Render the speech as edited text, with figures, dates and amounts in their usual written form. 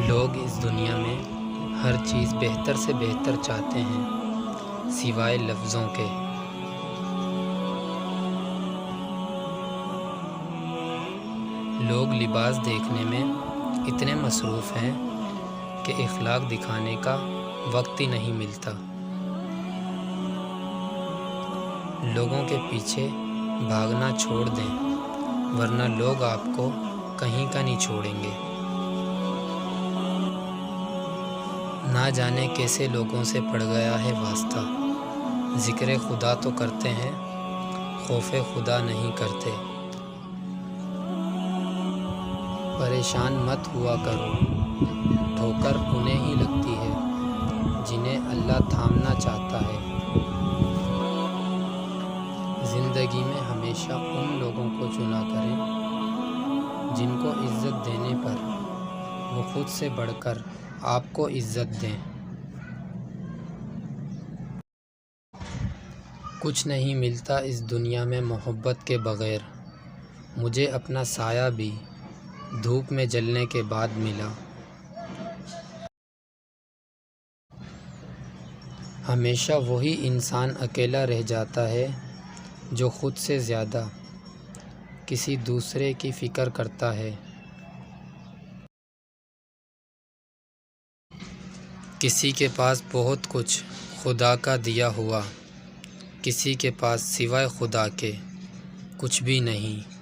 لوگ اس دنیا میں ہر چیز بہتر سے بہتر چاہتے ہیں سوائے لفظوں کے۔ لوگ لباس دیکھنے میں اتنے مصروف ہیں کہ اخلاق دکھانے کا وقت ہی نہیں ملتا۔ لوگوں کے پیچھے بھاگنا چھوڑ دیں ورنہ لوگ آپ کو کہیں کا نہیں چھوڑیں گے۔ نہ جانے کیسے لوگوں سے پڑ گیا ہے واسطہ، ذکر خدا تو کرتے ہیں خوف خدا نہیں کرتے۔ پریشان مت ہوا کرو، ٹھوکر انہیں ہی لگتی ہے جنہیں اللہ تھامنا چاہتا ہے۔ زندگی میں ہمیشہ ان لوگوں کو چنا کریں جن کو عزت دینے پر وہ خود سے بڑھ کر آپ کو عزت دیں۔ کچھ نہیں ملتا اس دنیا میں محبت کے بغیر، مجھے اپنا سایہ بھی دھوپ میں جلنے کے بعد ملا۔ ہمیشہ وہی انسان اکیلا رہ جاتا ہے جو خود سے زیادہ کسی دوسرے کی فکر کرتا ہے۔ کسی کے پاس بہت کچھ خدا کا دیا ہوا، کسی کے پاس سوائے خدا کے کچھ بھی نہیں۔